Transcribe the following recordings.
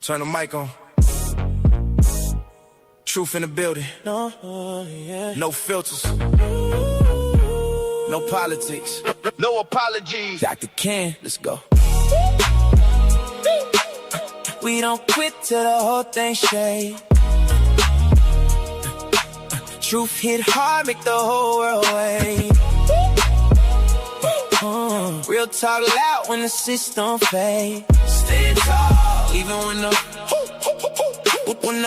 Turn the mic on. Truth in the building. No filters. No politics. No apologies. Dr. Ken, let's go. We don't quit till the whole thing shake. Truth hit hard, make the whole world wait. Real talk loud when the system fade. Stand tall, even when the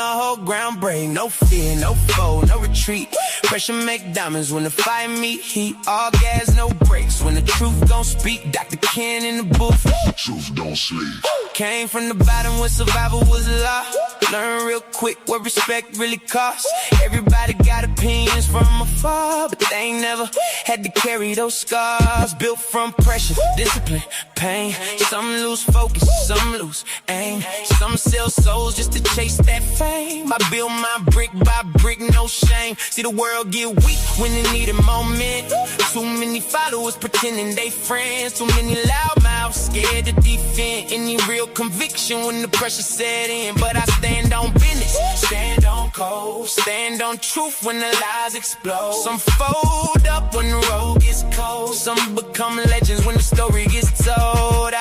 whole ground break. No fear, no foe, no retreat. Pressure make diamonds when the fire meet heat. All gas, no brakes. When the truth gon' speak, Dr. Ken in the booth. Truth don't sleep. Came from the bottom when survival was a law. Learn real quick what respect really costs. Everybody got opinions from afar, but they ain't never had to carry those scars. Built from pressure, discipline, pain. Some lose focus, some lose aim. Some sell souls just to chase that fame. I build my brick by brick, no shame. See the world get weak when it need a moment. Too many followers pretending they friends. Too many loudmouths scared to defend any real conviction when the pressure set in. But I stand on business, stand on code, stand on truth when the lies explode. Some fold up when the road gets cold. Some become legends when the story gets told.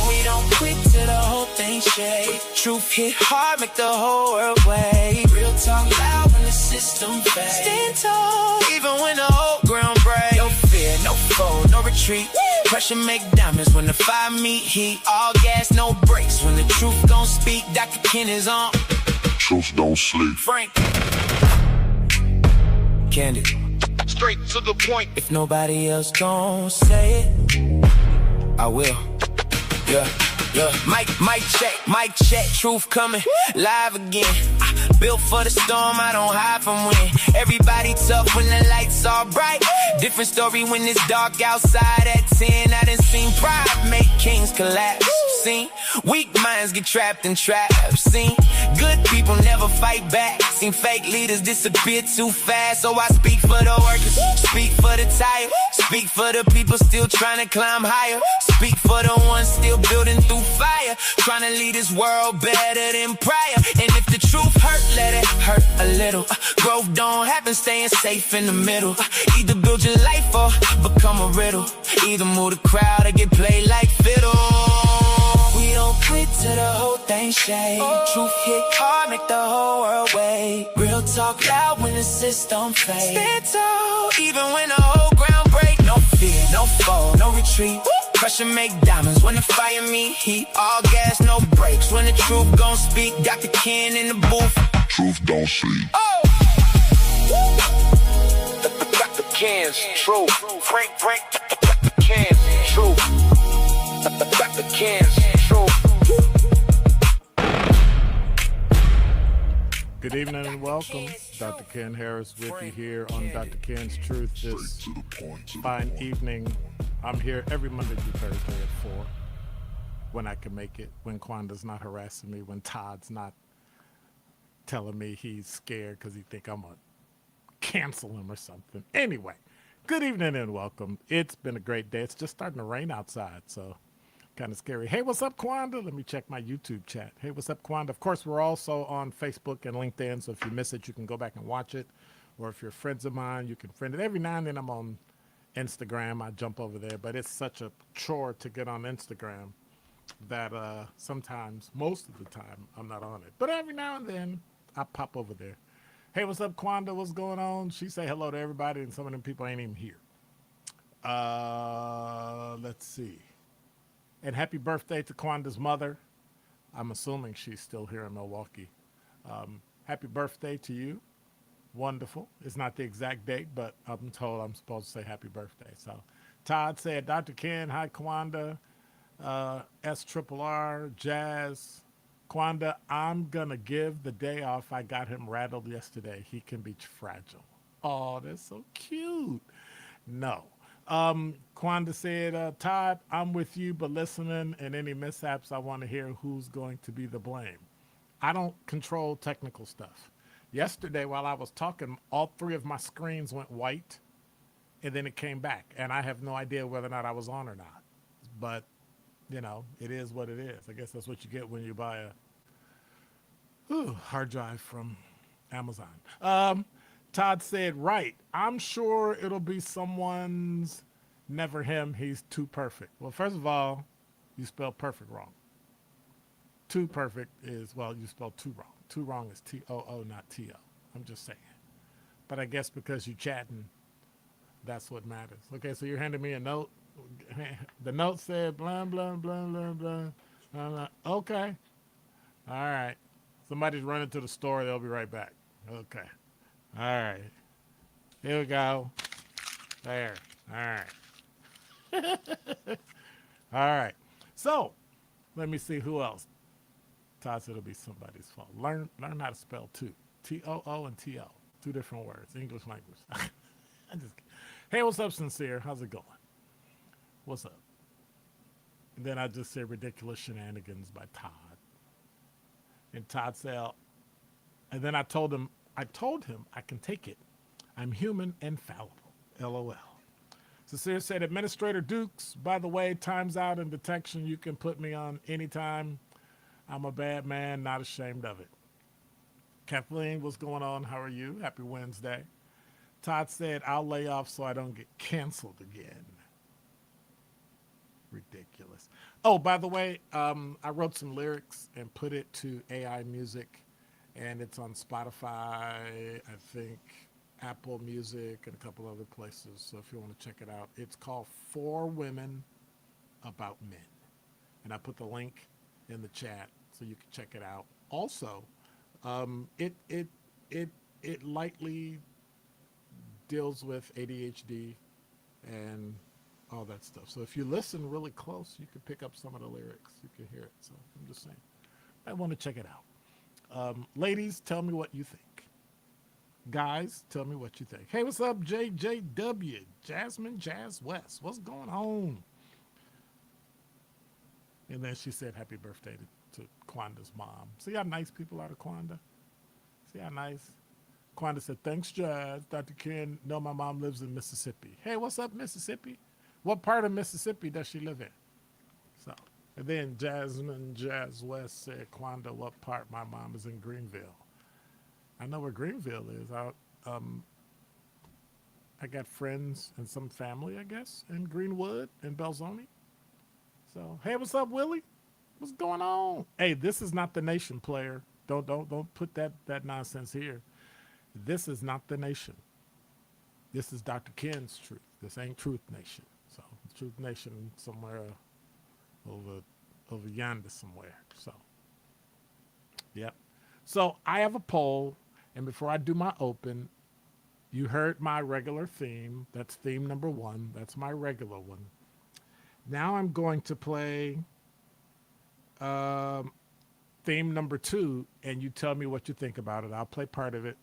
We don't quit till the whole thing shake. Truth hit hard, make the whole world wait. Real talk loud when the system fades. Stand tall, even when the whole ground breaks. No fear, no foe, no retreat. Pressure make diamonds when the fire meet heat. All gas, no brakes. When the truth gon' speak, Dr. Ken is on. Truth don't sleep. Frank. Candid. Straight to the point. If nobody else gon' say it, I will. Yeah. Mic check, truth coming, live again. Built for the storm, I don't hide from when. Everybody tough when the lights are bright. Different story when it's dark outside at 10. I done seen pride make kings collapse. Seen weak minds get trapped in traps. Seen good people never fight back. Seen fake leaders disappear too fast. So I speak for the workers, speak for the tired, speak for the people still trying to climb higher. Speak for the ones still building through fire, trying to lead this world better than prior. And if the truth hurt, let it hurt a little. Growth don't happen staying safe in the middle. Either build your life or become a riddle. Either move the crowd or get played like fiddle. We don't quit till the whole thing shake. Truth hit hard, make the whole world wait. Real talk loud when the system fades. Stand tall, even when the whole ground break. No fear, no foe, no retreat. Pressure make diamonds when the fire meet heat. All gas, no brakes. When the truth gon' speak, Dr. Ken in the booth. Truth don't sleep. Dr. Ken's truth. Frank, Dr. Ken's truth. Dr. Ken's truth. Good evening and welcome. Dr. Ken Harris with you here on Dr. Ken's Truth this fine evening. I'm here every Monday through Thursday at 4 when I can make it, when Quanda's not harassing me, when Todd's not telling me he's scared because he think I'm going to cancel him or something. Anyway, good evening and welcome. It's been a great day. It's just starting to rain outside, so kind of scary. Hey, what's up, Quanda? Let me check my YouTube chat. Hey, what's up, Quanda? Of course, we're also on Facebook and LinkedIn, so if you miss it, you can go back and watch it. Or if you're friends of mine, you can friend it. Every now and then I'm on Instagram. I jump over there, but it's such a chore to get on Instagram that sometimes, most of the time, I'm not on it. But every now and then, I pop over there. Hey, what's up, Quanda? What's going on? She say hello to everybody, and some of them people ain't even here. Let's see. And happy birthday to Quanda's mother. I'm assuming she's still here in Milwaukee. Happy birthday to you. Wonderful. It's not the exact date, but I'm told I'm supposed to say happy birthday. So Todd said, Dr. Ken, hi, Quanda. SRRR, Jazz. Quanda, I'm going to give the day off. I got him rattled yesterday. He can be fragile. Oh, that's so cute. No. Quanda said, Todd, I'm with you, but listening and any mishaps, I want to hear who's going to be the blame. I don't control technical stuff. Yesterday, while I was talking, all three of my screens went white, and then it came back. And I have no idea whether or not I was on or not. But, you know, it is what it is. I guess that's what you get when you buy Ooh, hard drive from Amazon. Todd said, right. I'm sure it'll be someone's, never him. He's too perfect. Well, first of all, you spelled perfect wrong. Too perfect is, well, you spelled too wrong. Too wrong is T-O-O, not T-O. I'm just saying. But I guess because you're chatting, that's what matters. Okay, so you're handing me a note. The note said blah, blah, blah, blah, blah, blah. Okay. All right. Somebody's running to the store. They'll be right back. Okay. All right. Here we go. There. All right. All right. So, let me see who else. Todd said it'll be somebody's fault. Learn how to spell two. T-O-O and T-O. Two different words. English language. I'm just kidding. Hey, what's up, Sincere? How's it going? What's up? And then I just said Ridiculous Shenanigans by Todd. And Todd said, and then I told him I can take it. I'm human and fallible. LOL. Sincere said, Administrator Dukes, by the way, time's out in detection. You can put me on anytime. I'm a bad man, not ashamed of it. Kathleen, what's going on? How are you? Happy Wednesday. Todd said, I'll lay off so I don't get canceled again. Ridiculous. Oh, by the way, I wrote some lyrics and put it to AI Music, and it's on Spotify, I think, Apple Music, and a couple other places. So if you want to check it out, it's called For Women About Men. And I put the link in the chat so you can check it out. Also, it lightly deals with ADHD and all that stuff. So if you listen really close, you can pick up some of the lyrics. You can hear it. So I'm just saying, I want to check it out. Ladies, tell me what you think. Guys, tell me what you think. Hey, what's up, JJW? Jasmine Jazz West. What's going on? And then she said, happy birthday to Quanda's mom. See how nice people are to Quanda? See how nice? Quanda said, thanks, Jazz. Dr. Ken, no, my mom lives in Mississippi. Hey, what's up, Mississippi? What part of Mississippi does she live in? So, and then Jasmine Jazz West said, Quanda, what part? My mom is in Greenville. I know where Greenville is. I got friends and some family, I guess, in Greenwood and Belzoni. So, hey, what's up, Willie? What's going on? Hey, this is not the nation, player. Don't put that nonsense here. This is not the nation. This is Dr. Ken's truth. This ain't Truth Nation. So, Truth Nation somewhere over yonder somewhere. So, yep. So, I have a poll, and before I do my open, you heard my regular theme. That's theme number 1. That's my regular one. Now I'm going to play theme number 2, and you tell me what you think about it. I'll play part of it.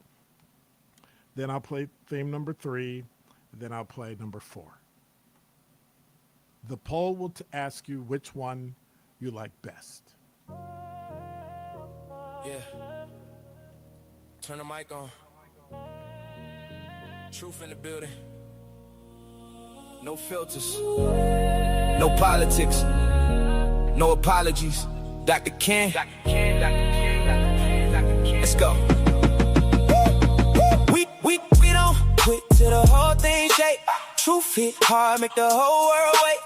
Then I'll play theme number 3, and then I'll play number 4. The poll will ask you which one you like best. Yeah. Turn the mic on. Truth in the building. No filters. No politics. No apologies. Dr. Ken. Let's go. We don't quit till the whole thing shake. Truth hit hard, make the whole world wait.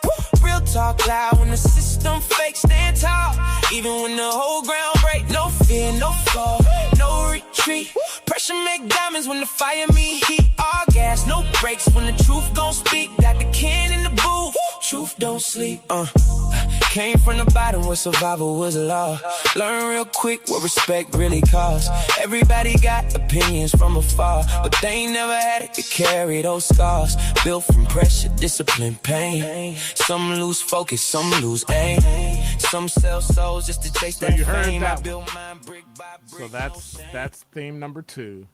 Real talk loud when the system fake. Stand tall, even when the whole ground break. No fear, no fall, no retreat. Pressure make diamonds when the fire meet heat. All gas, no brakes when the truth gon' speak. Dr. Ken in the booth, truth don't sleep. Came from the bottom where survival was a law. Learn real quick what respect really costs. Everybody got opinions from afar, but they ain't never had it to carry those scars. Built from pressure, discipline, pain. Some lose focus, some lose aim. Some sell souls just to chase that fame. I build mine brick by brick. So that's theme number 2.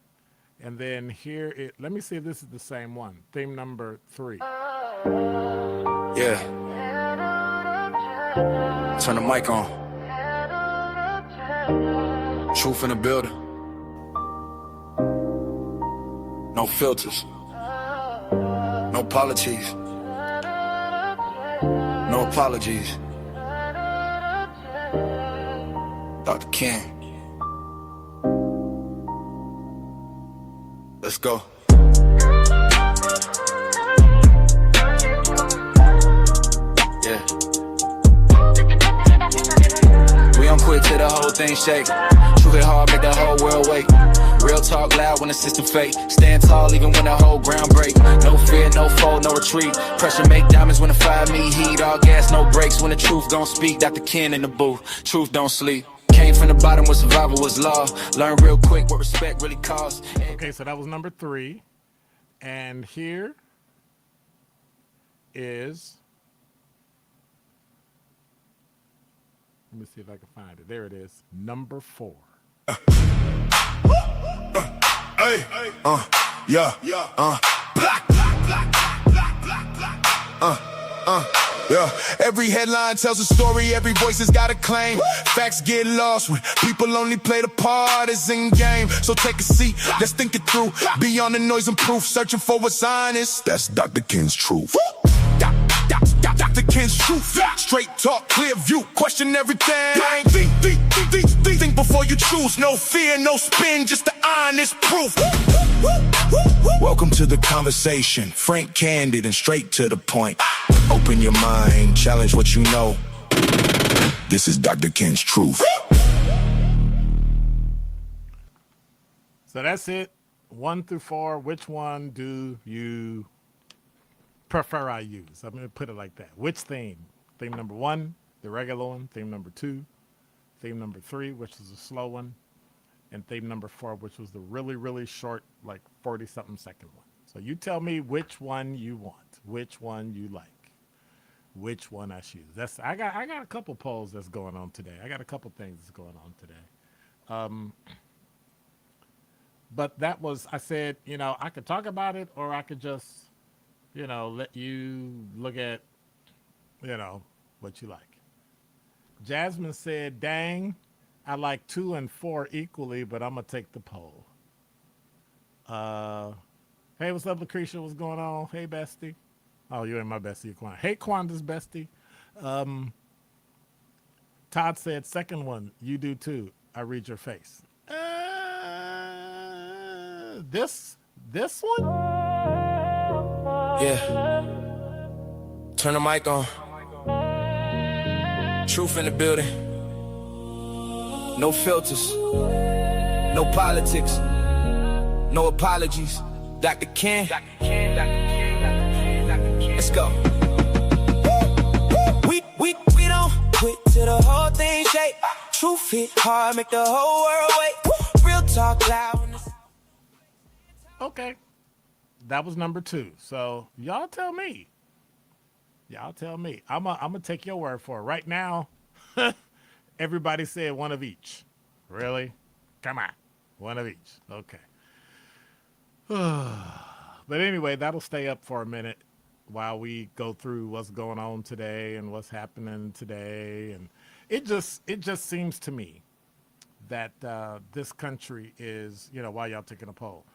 And then here let me see if this is the same one. Theme number 3. Yeah. Turn the mic on. Truth in the building. No filters. No politics. No apologies. Dr. Ken. Let's go. Yeah. We don't quit till the whole thing shake. Truth hit hard, make the whole world wake. Real talk loud when the system fake. Stand tall even when the whole ground break. No fear, no fold, no retreat. Pressure make diamonds when the fire meet heat. All gas, no brakes when the truth gon' speak. Dr. Ken in the booth, truth don't sleep. Came from the bottom where survival was law. Learn real quick what respect really costs. Okay, so that was number 3. And here is, let me see if I can find it. There it is, number 4. Hey, yeah, yeah. Every headline tells a story, every voice has got a claim. Facts get lost when people only play the partisan game. So take a seat, let's think it through. Beyond the noise and proof, searching for what's honest. That's Dr. Ken's truth. Dr. Ken's truth. Straight talk, clear view, question everything. Think before you choose. No fear, no spin, just the honest proof. Welcome to the conversation. Frank, candid, and straight to the point. Open your mind, challenge what you know. This is Dr. Ken's truth. So that's it. 1 through 4. Which one do you prefer I use? I'm going to put it like that. Which theme? Theme number 1, the regular one. Theme number 2. Theme number 3, which is a slow one. And theme number 4, which was the really, really short, like 40-something second one. So you tell me which one you want, which one you like, which one I choose. That's I got a couple polls that's going on today. I got a couple things that's going on today. But that was, I said, you know, I could talk about it, or I could just, you know, let you look at, you know, what you like. Jasmine said, dang, I like 2 and 4 equally, but I'm going to take the poll. Hey, what's up, Lucretia? What's going on? Hey, bestie. Oh, you ain't my bestie, Quan. Hey, Quanda's bestie. Todd said, second one, you do too. I read your face. This one? Yeah. Turn the mic on. Truth in the building. No filters. No politics. No apologies. Dr. Ken. Let's go. We don't quit till the whole thing shake. Truth hit hard, make the whole world wait. Real talk loud. Okay. That was number 2. So y'all tell me. Y'all tell me. I'm gonna take your word for it. Right now, everybody said one of each. Really? Come on. One of each. Okay. But anyway, that'll stay up for a minute while we go through what's going on today and what's happening today. And it just seems to me that this country is, you know, while y'all taking a poll,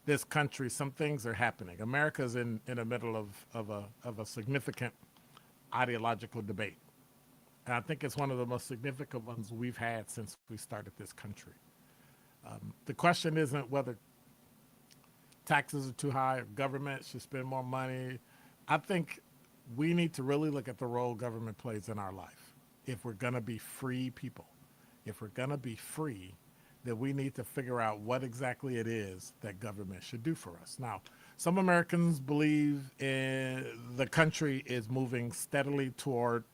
this country, some things are happening. America's in the middle of a significant ideological debate. And I think it's one of the most significant ones we've had since we started this country. The question isn't whether taxes are too high or government should spend more money. I think we need to really look at the role government plays in our life. If we're going to be free people, if we're going to be free, then we need to figure out what exactly it is that government should do for us. Now, some Americans believe the country is moving steadily toward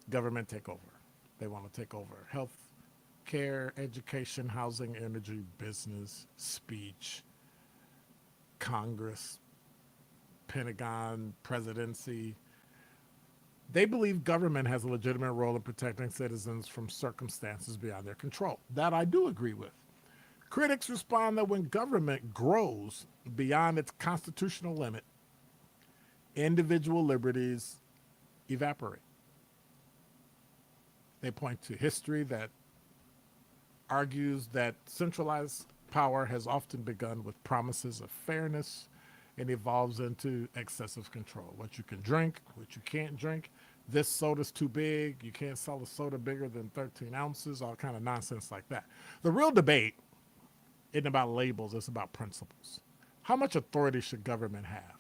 government takeover. They want to take over health care, education, housing, energy, business, speech, Congress, Pentagon, presidency. They believe government has a legitimate role in protecting citizens from circumstances beyond their control. That I do agree with. Critics respond that when government grows beyond its constitutional limit, individual liberties evaporate. They point to history that argues that centralized power has often begun with promises of fairness and evolves into excessive control. What you can drink, what you can't drink. This soda's too big. You can't sell a soda bigger than 13 ounces, all kind of nonsense like that. The real debate isn't about labels, it's about principles. How much authority should government have?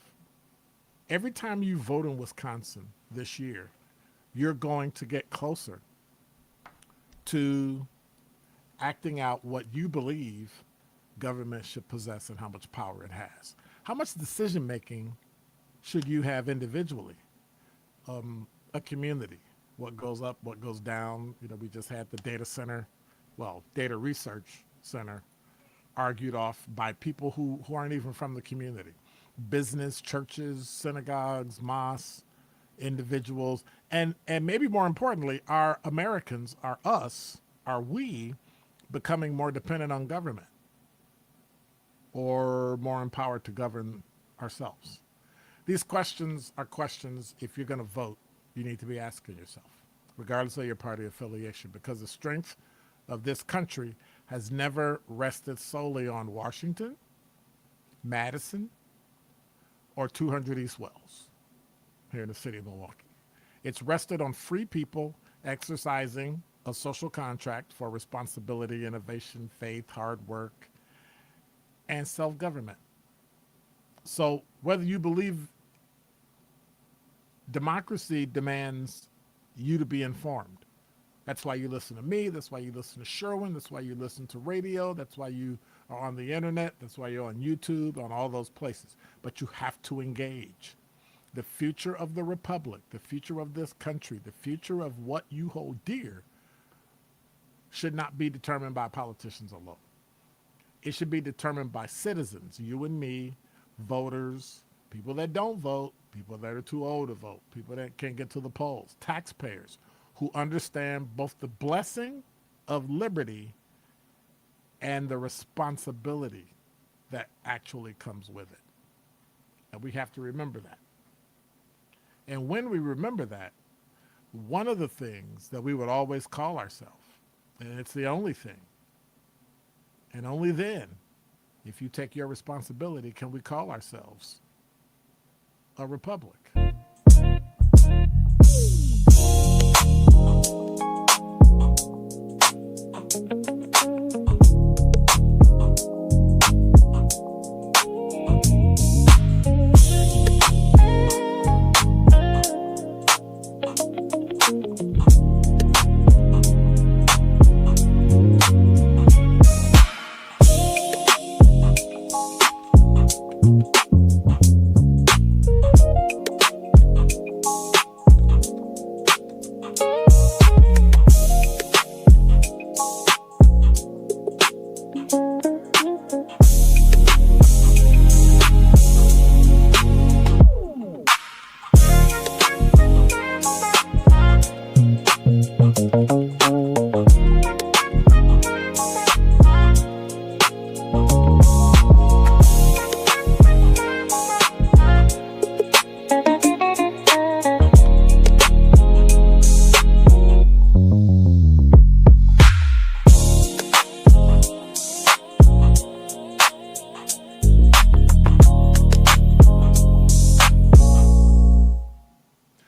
Every time you vote in Wisconsin this year, you're going to get closer to acting out what you believe government should possess and how much power it has. How much decision making should you have individually? A community, what goes up, what goes down. We just had the data research center argued off by people who aren't even from the community. Business, churches, synagogues, mosques, individuals, and maybe more importantly, are Americans, are we becoming more dependent on government or more empowered to govern ourselves? These questions are questions, if you're going to vote, you need to be asking yourself, regardless of your party affiliation, because the strength of this country has never rested solely on Washington, Madison, or 200 East Wells here in the city of Milwaukee. It's rested on free people exercising a social contract for responsibility, innovation, faith, hard work, and self-government. So whether you believe democracy demands you to be informed. That's why you listen to me. That's why you listen to Sherwin. That's why you listen to radio. That's why you are on the internet. That's why you're on YouTube, on all those places. But you have to engage. The future of the republic, the future of this country, the future of what you hold dear should not be determined by politicians alone. It should be determined by citizens, you and me, voters, people that don't vote, people that are too old to vote, people that can't get to the polls, taxpayers who understand both the blessing of liberty and the responsibility that actually comes with it. And we have to remember that. And when we remember that, one of the things that we would always call ourselves, and it's the only thing, and only then, if you take your responsibility, can we call ourselves a republic.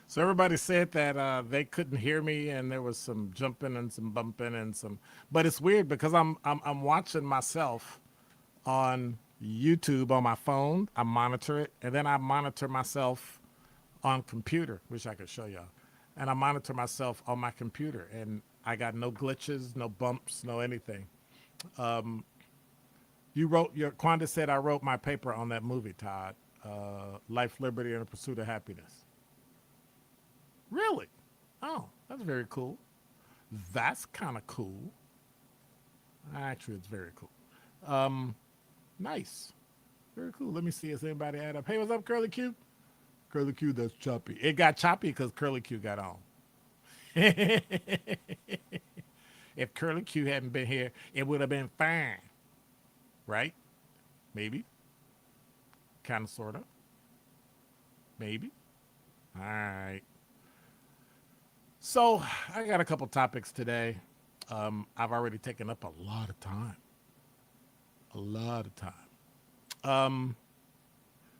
So everybody said that they couldn't hear me, and there was some jumping and some bumping and some. But it's weird because I'm watching myself on YouTube on my phone. I monitor it, and then I monitor myself on computer, which I could show y'all. And I monitor myself on my computer, and I got no glitches, no bumps, no anything. Quanda said I wrote my paper on that movie, Todd. Life, Liberty, and the Pursuit of Happiness. Really? Oh, that's very cool. That's kind of cool. Actually, it's very cool. Nice. Very cool. Let me see if anybody add up. Hey, what's up, Curly Q? Curly Q, that's choppy. It got choppy because Curly Q got on. If Curly Q hadn't been here, it would have been fine. Right? Maybe. Kind of, sort of. Maybe. All right. So I got a couple topics today. I've already taken up a lot of time.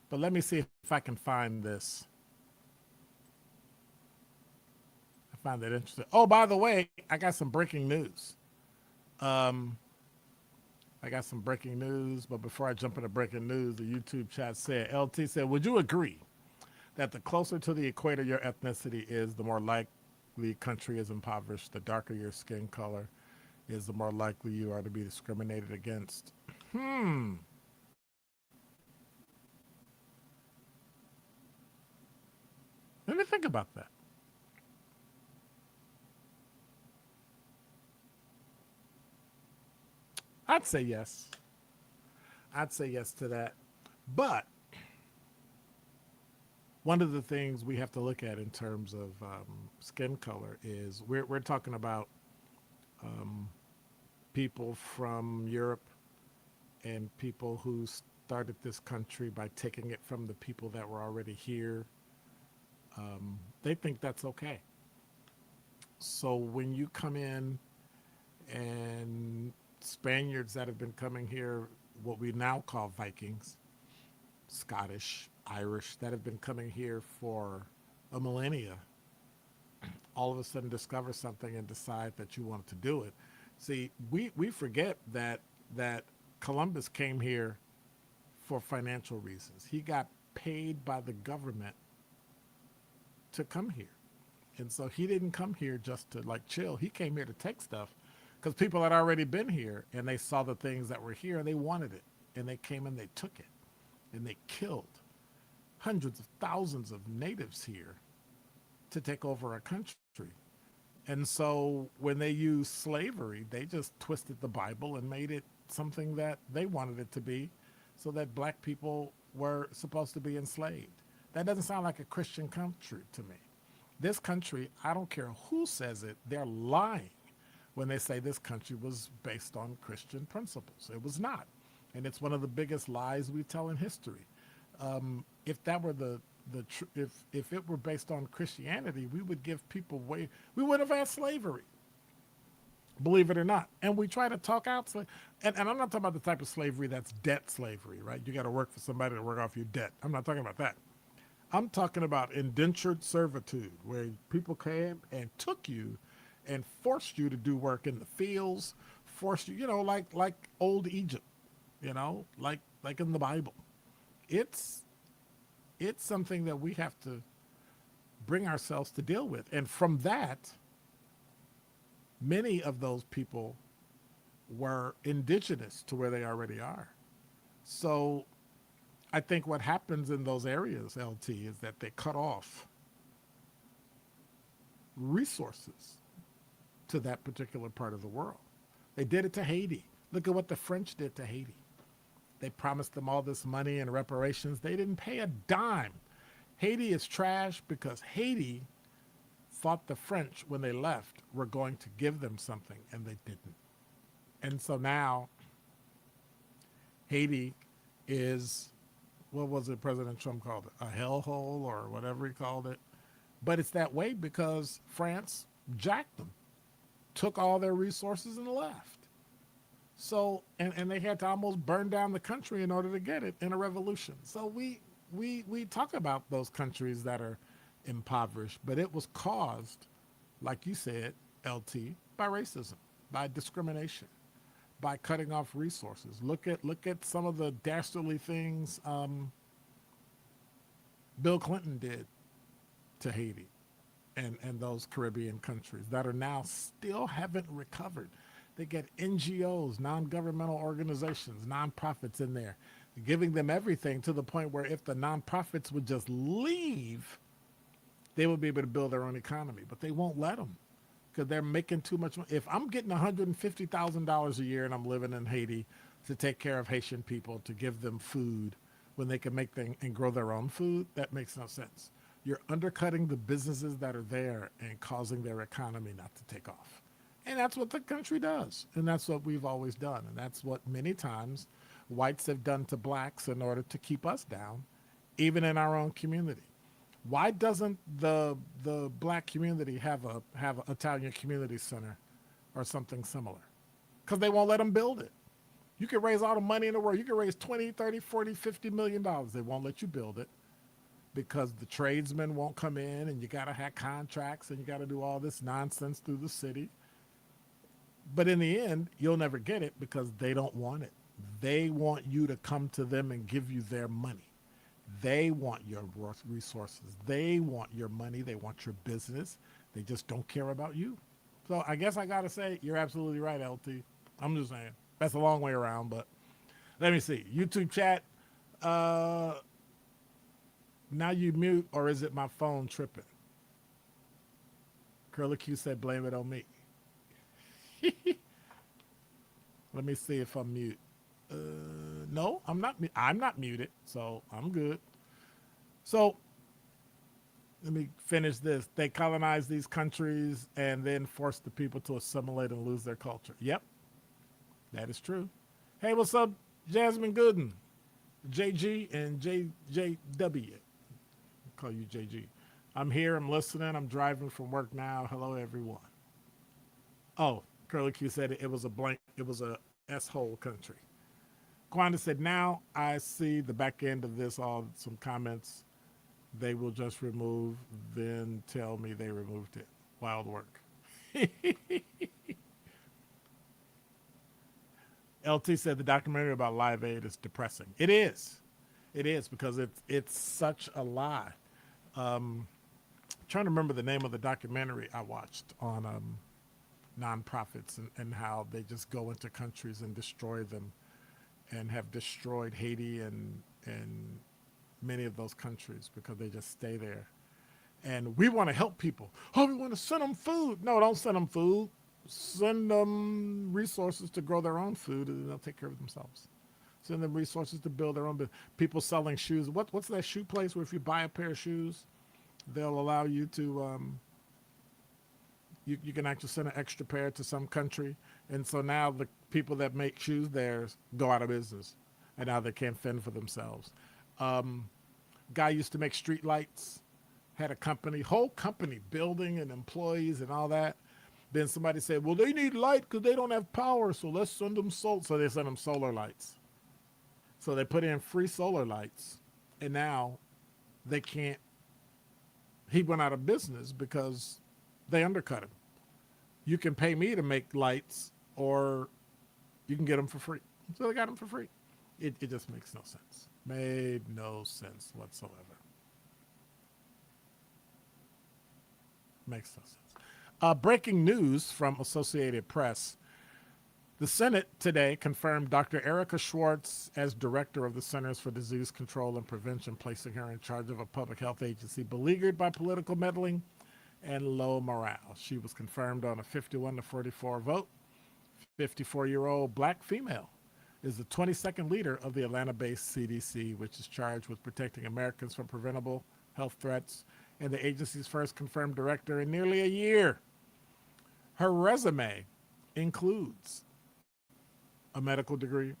But let me see if I can find this. I find that interesting. Oh, by the way, I got some breaking news. I got some breaking news, but before I jump into breaking news, the YouTube chat said, LT said, would you agree that the closer to the equator your ethnicity is, the more likely country is impoverished? The darker your skin color is, the more likely you are to be discriminated against. Let me think about that. I'd say yes. I'd say yes to that. But one of the things we have to look at in terms of skin color is we're talking about people from Europe and people who started this country by taking it from the people that were already here. They think that's okay. So when you come in and Spaniards that have been coming here, what we now call Vikings, Scottish, Irish, that have been coming here for a millennia, all of a sudden discover something and decide that you want to do it. See, we forget that Columbus came here for financial reasons. He got paid by the government to come here. And so he didn't come here just to like chill. He came here to take stuff because people had already been here and they saw the things that were here and they wanted it. And they came and they took it and they killed hundreds of thousands of natives here to take over a country. And so when they used slavery, they just twisted the Bible and made it something that they wanted it to be so that black people were supposed to be enslaved. That doesn't sound like a Christian country to me. This country, I don't care who says it, they're lying when they say this country was based on Christian principles. It was not. And it's one of the biggest lies we tell in history. If that were if it were based on Christianity, we would give people we would have had slavery, believe it or not. And we try to talk out, and I'm not talking about the type of slavery that's debt slavery, right? You got to work for somebody to work off your debt. I'm not talking about that. I'm talking about indentured servitude, where people came and took you and forced you to do work in the fields, forced you, like old Egypt, like in the Bible. It's something that we have to bring ourselves to deal with. And from that, many of those people were indigenous to where they already are. So I think what happens in those areas, LT, is that they cut off resources to that particular part of the world. They did it to Haiti. Look at what the French did to Haiti. They promised them all this money and reparations. They didn't pay a dime. Haiti is trash because Haiti thought the French, when they left, were going to give them something, and they didn't. And so now Haiti is, what was it President Trump called it? A hellhole or whatever he called it. But it's that way because France jacked them, took all their resources and left. So, and they had to almost burn down the country in order to get it in a revolution. So we talk about those countries that are impoverished, but it was caused, like you said, LT, by racism, by discrimination, by cutting off resources. Look at some of the dastardly things Bill Clinton did to Haiti and those Caribbean countries that are now still haven't recovered. They get NGOs, non-governmental organizations, nonprofits in there, giving them everything to the point where if the nonprofits would just leave, they would be able to build their own economy. But they won't let them because they're making too much money. If I'm getting $150,000 a year and I'm living in Haiti to take care of Haitian people, to give them food when they can make things and grow their own food, that makes no sense. You're undercutting the businesses that are there and causing their economy not to take off. And that's what the country does. And that's what we've always done. And that's what many times whites have done to blacks in order to keep us down, even in our own community. Why doesn't the black community have a Italian community center or something similar? Because they won't let them build it. You can raise all the money in the world. You can raise 20, 30, 40, $50 million. They won't let you build it because the tradesmen won't come in and you got to have contracts and you got to do all this nonsense through the city. But in the end, you'll never get it because they don't want it. They want you to come to them and give you their money. They want your resources. They want your money. They want your business. They just don't care about you. So I guess I got to say, you're absolutely right, LT. I'm just saying. That's a long way around, but let me see. YouTube chat. Now you mute, or is it my phone tripping? Curly Q said, blame it on me. Let me see if I'm mute. No, I'm not. I'm not muted, so I'm good. So let me finish this. They colonized these countries and then forced the people to assimilate and lose their culture. Yep, that is true. Hey, what's up, Jasmine Gooden, JG and JJW? I'll call you JG. I'm here. I'm listening. I'm driving from work now. Hello, everyone. Oh, Curly Q said it was a blank. It was a S-hole country. Quanda said, now I see the back end of this, all some comments they will just remove, then tell me they removed it. Wild work. LT said the documentary about Live Aid is depressing. It is. It is because it's such a lie. Trying to remember the name of the documentary I watched on nonprofits and how they just go into countries and destroy them, and have destroyed Haiti and many of those countries because they just stay there. And we want to help people. Oh, we want to send them food. No, don't send them food. Send them resources to grow their own food, and they'll take care of themselves. Send them resources to build their own business. People selling shoes. What's that shoe place where if you buy a pair of shoes, they'll allow you to you can actually send an extra pair to some country. And so now the people that make shoes there go out of business, and now they can't fend for themselves. Guy used to make street lights, had a company, whole company, building and employees and all that. Then somebody said, well, they need light because they don't have power, so let's send them solar. So they sent them solar lights. So they put in free solar lights, and now they can't. He went out of business because they undercut him. You can pay me to make lights, or you can get them for free. So they got them for free. It just makes no sense. Made no sense whatsoever. Makes no sense. Breaking news from Associated Press. The Senate today confirmed Dr. Erica Schwartz as director of the Centers for Disease Control and Prevention, placing her in charge of a public health agency beleaguered by political meddling and low morale. She was confirmed on a 51-44 vote. 54-year-old black female is the 22nd leader of the Atlanta-based CDC, which is charged with protecting Americans from preventable health threats, and the agency's first confirmed director in nearly a year. Her resume includes a medical degree,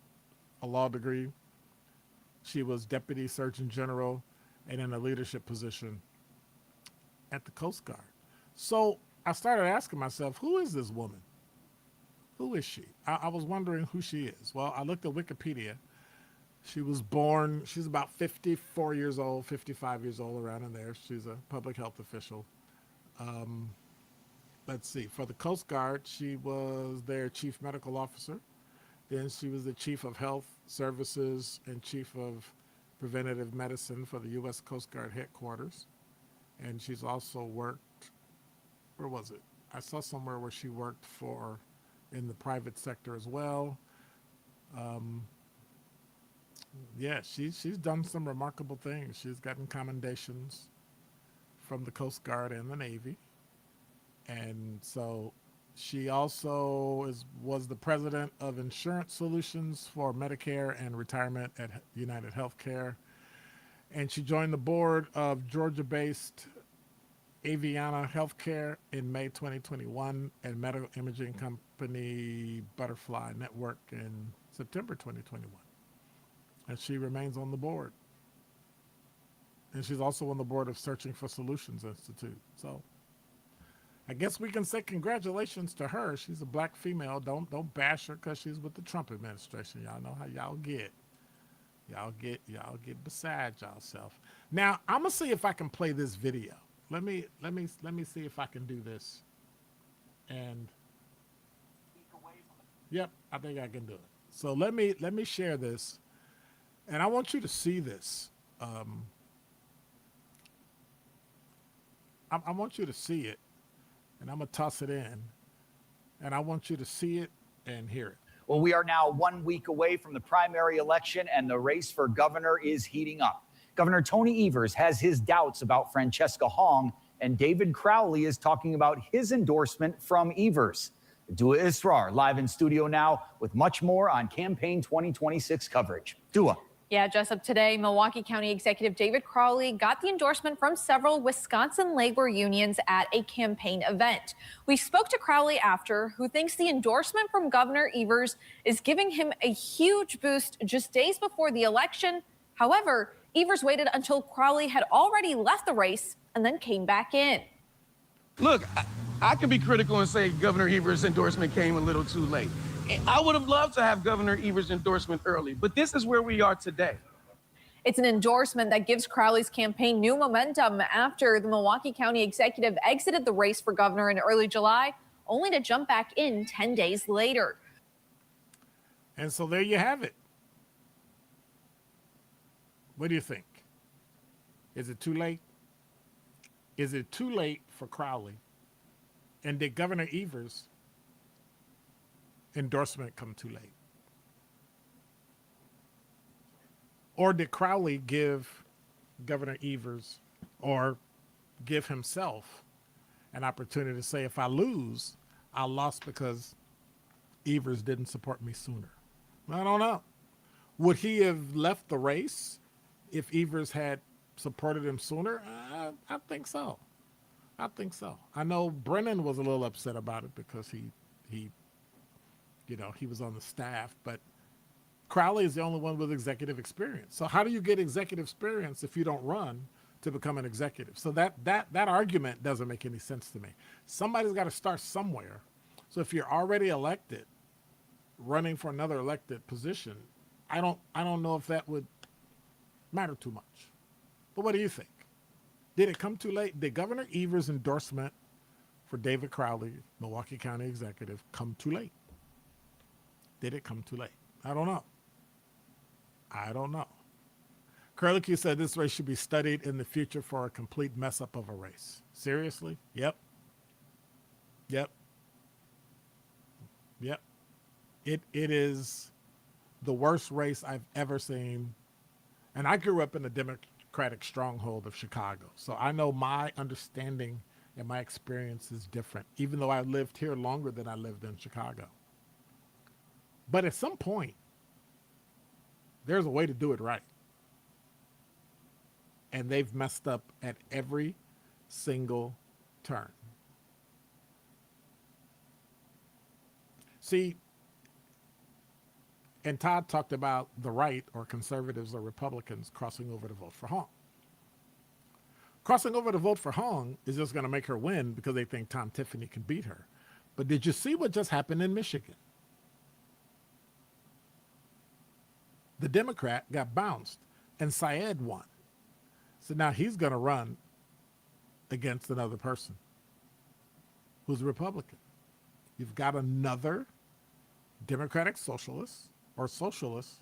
a law degree. She was Deputy Surgeon General and in a leadership position at the Coast Guard. So I started asking myself, who is this woman? Who is she? I was wondering who she is. Well, I looked at Wikipedia. She was born, she's about 54 years old, 55 years old, around in there. She's a public health official. Let's see, for the Coast Guard, she was their chief medical officer. Then she was the chief of health services and chief of preventative medicine for the U.S. Coast Guard headquarters. And she's also worked, where was it? I saw somewhere where she worked for in the private sector as well. Yeah, she's done some remarkable things. She's gotten commendations from the Coast Guard and the Navy. And so she also was the president of Insurance Solutions for Medicare and Retirement at United Healthcare. And she joined the board of Georgia-based Aviana Healthcare in May 2021 and medical imaging company Butterfly Network in September 2021. And she remains on the board. And she's also on the board of Searching for Solutions Institute. So I guess we can say congratulations to her. She's a black female. Don't bash her because she's with the Trump administration. Y'all know how y'all get. Y'all get beside y'allself. Now I'm gonna see if I can play this video. Let me see if I can do this. And Yep, I think I can do it. So let me share this, and I want you to see this. I want you to see it, and I'm gonna toss it in, and I want you to see it and hear it. Well, we are now 1 week away from the primary election, and the race for governor is heating up. Governor Tony Evers has his doubts about Francesca Hong, and David Crowley is talking about his endorsement from Evers. Dua Israr live in studio now with much more on campaign 2026 coverage. Dua. Yeah, Jessup, today, Milwaukee County Executive David Crowley got the endorsement from several Wisconsin labor unions at a campaign event. We spoke to Crowley after, who thinks the endorsement from Governor Evers is giving him a huge boost just days before the election. However, Evers waited until Crowley had already left the race and then came back in. Look, I can be critical and say Governor Evers' endorsement came a little too late. I would have loved to have Governor Evers' endorsement early, but this is where we are today. It's an endorsement that gives Crowley's campaign new momentum after the Milwaukee County executive exited the race for governor in early July, only to jump back in 10 days later. And so there you have it. What do you think? Is it too late? Is it too late for Crowley? And did Governor Evers' endorsement come too late? Or did Crowley give Governor Evers or give himself an opportunity to say, if I lose, I lost because Evers didn't support me sooner? I don't know. Would he have left the race if Evers had supported him sooner? I think so. I think so. I know Brennan was a little upset about it because he was on the staff, but Crowley is the only one with executive experience. So how do you get executive experience if you don't run to become an executive? So that argument doesn't make any sense to me. Somebody's got to start somewhere. So if you're already elected, running for another elected position, I don't know if that would matter too much. But what do you think? Did it come too late? Did Governor Evers' endorsement for David Crowley, Milwaukee County executive, come too late? Did it come too late? I don't know. I don't know. Curlicue said this race should be studied in the future for a complete mess up of a race. Seriously? Yep. It is the worst race I've ever seen. And I grew up in the Democratic stronghold of Chicago. So I know my understanding and my experience is different, even though I lived here longer than I lived in Chicago. But at some point, there's a way to do it right. And they've messed up at every single turn. See, and Todd talked about the right, or conservatives or Republicans, crossing over to vote for Hong. Crossing over to vote for Hong is just going to make her win because they think Tom Tiffany can beat her. But did you see what just happened in Michigan? The Democrat got bounced, and Syed won. So now he's going to run against another person who's a Republican. You've got another Democratic socialist or socialist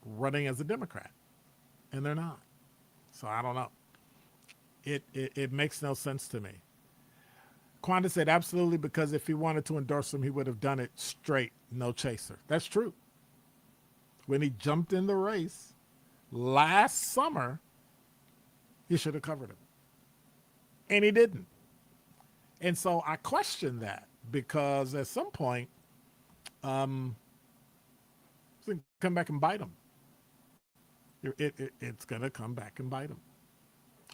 running as a Democrat, and they're not. So I don't know. It makes no sense to me. Quanda said absolutely, because if he wanted to endorse him, he would have done it straight, no chaser. That's true. When he jumped in the race last summer, he should have covered him. And he didn't. And so I question that, because at some point, it's going to come back and bite him. It's going to come back and bite him.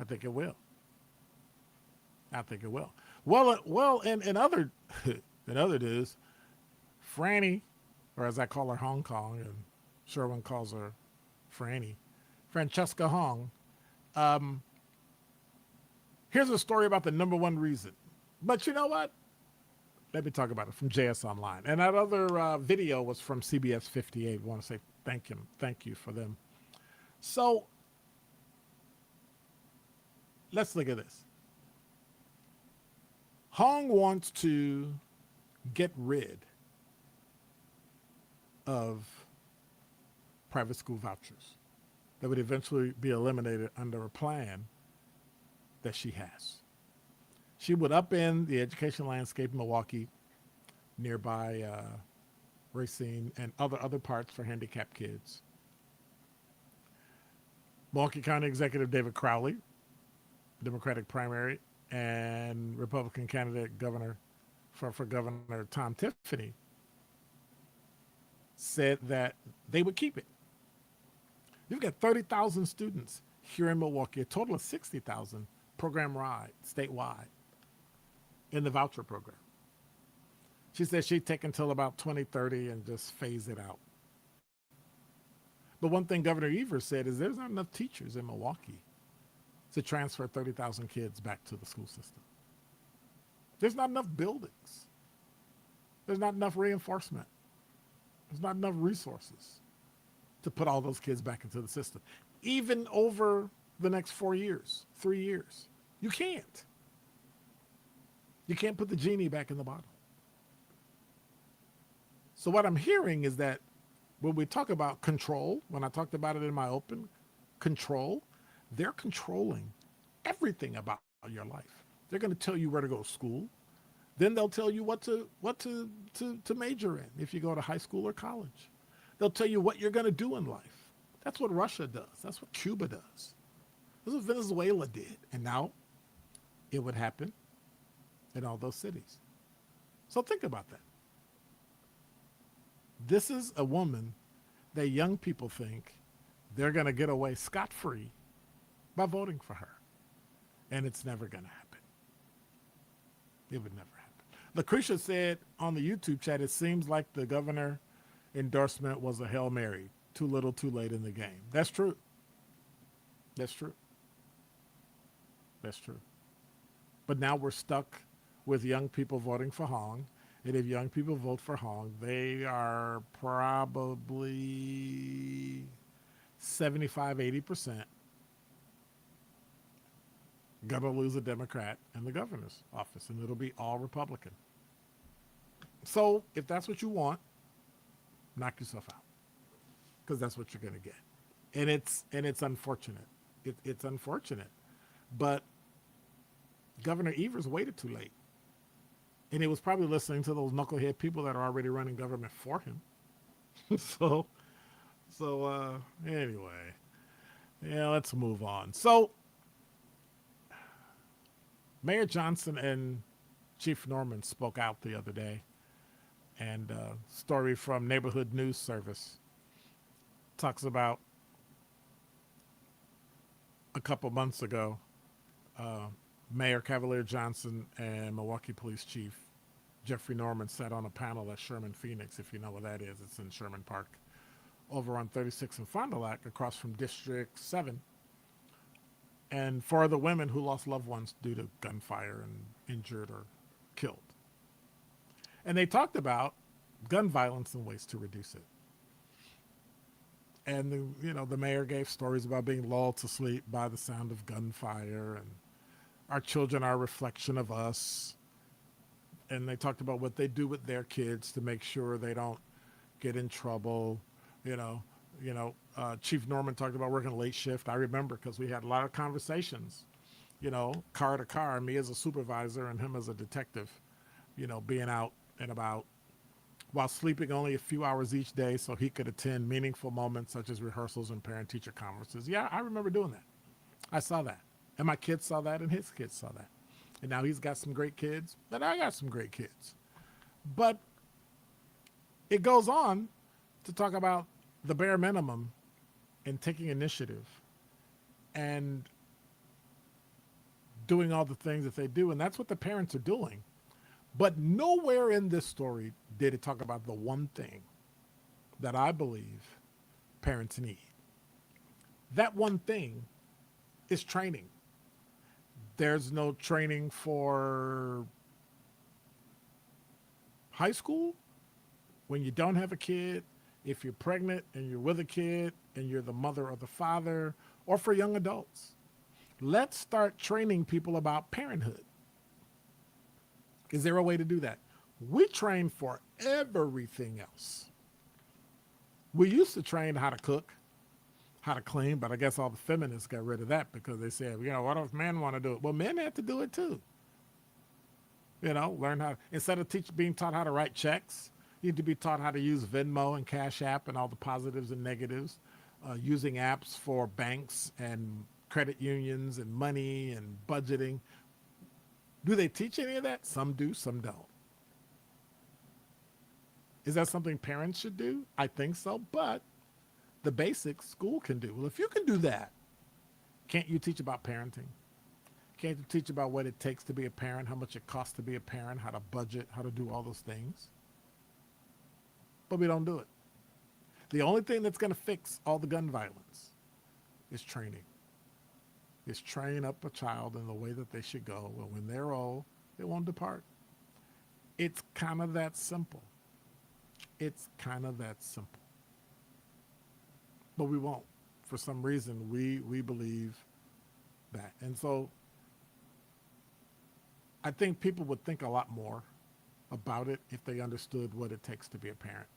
I think it will. Well, in other news, Franny, or as I call her, Hong Kong, and Sherwin calls her Franny, Francesca Hong. Here's a story about the number one reason. But you know what? Let me talk about it from JS Online. And that other video was from CBS 58. I want to say thank you for them. So let's look at this. Hong wants to get rid of private school vouchers that would eventually be eliminated under a plan that she has. She would upend the education landscape in Milwaukee, nearby Racine, and other parts for handicapped kids. Milwaukee County Executive David Crowley, Democratic primary, and Republican candidate for Governor Tom Tiffany said that they would keep it. You've got 30,000 students here in Milwaukee, a total of 60,000 program-wide, statewide, in the voucher program. She said she'd take until about 2030 and just phase it out. But one thing Governor Evers said is there's not enough teachers in Milwaukee to transfer 30,000 kids back to the school system. There's not enough buildings. There's not enough reinforcement. There's not enough resources to put all those kids back into the system. Even over the next 4 years, 3 years, you can't. You can't put the genie back in the bottle. So what I'm hearing is that when we talk about control, when I talked about it in my open, control, they're controlling everything about your life. They're going to tell you where to go to school. Then they'll tell you what to major in if you go to high school or college. They'll tell you what you're going to do in life. That's what Russia does. That's what Cuba does. That's what Venezuela did. And now it would happen in all those cities. So think about that. This is a woman that young people think they're going to get away scot-free by voting for her. And it's never going to happen. It would never happen. Lucretia said on the YouTube chat, it seems like the governor endorsement was a Hail Mary. Too little, too late in the game. That's true. That's true. That's true. But now we're stuck with young people voting for Hong. And if young people vote for Hong, they are probably 75, 80% going to lose a Democrat in the governor's office, and it'll be all Republican. So if that's what you want, knock yourself out, because that's what you're going to get. And it's unfortunate. It's unfortunate. But Governor Evers waited too late. And he was probably listening to those knucklehead people that are already running government for him. So anyway, yeah, let's move on. So Mayor Johnson and Chief Norman spoke out the other day, and story from Neighborhood News Service talks about a couple months ago, Mayor Cavalier Johnson and Milwaukee Police Chief Jeffrey Norman sat on a panel at Sherman Phoenix, if you know where that is. It's in Sherman Park, over on 36 and Fond du Lac, across from District 7. And for the women who lost loved ones due to gunfire and injured or killed. And they talked about gun violence and ways to reduce it. And the mayor gave stories about being lulled to sleep by the sound of gunfire, and our children are a reflection of us. And they talked about what they do with their kids to make sure they don't get in trouble. Chief Norman talked about working late shift. I remember because we had a lot of conversations, car to car, me as a supervisor and him as a detective, being out and about while sleeping only a few hours each day so he could attend meaningful moments such as rehearsals and parent-teacher conferences. Yeah, I remember doing that. I saw that. And my kids saw that, and his kids saw that. And now he's got some great kids, and I got some great kids. But it goes on to talk about the bare minimum and taking initiative and doing all the things that they do. And that's what the parents are doing. But nowhere in this story did it talk about the one thing that I believe parents need. That one thing is training. There's no training for high school when you don't have a kid, if you're pregnant and you're with a kid and you're the mother or the father, or for young adults. Let's start training people about parenthood. Is there a way to do that? We train for everything else. We used to train how to cook, how to clean, but I guess all the feminists got rid of that because they said, what if men want to do it? Well, men have to do it too. Learn how, instead of being taught how to write checks, you need to be taught how to use Venmo and Cash App and all the positives and negatives, using apps for banks and credit unions and money and budgeting. Do they teach any of that? Some do, some don't. Is that something parents should do? I think so, but the basics school can do. Well, if you can do that, can't you teach about parenting? Can't you teach about what it takes to be a parent, how much it costs to be a parent, how to budget, how to do all those things? But we don't do it. The only thing that's going to fix all the gun violence is training. Is train up a child in the way that they should go. And when they're old, they won't depart. It's kind of that simple. It's kind of that simple. But we won't. For some reason, we believe that. And so I think people would think a lot more about it if they understood what it takes to be a parent.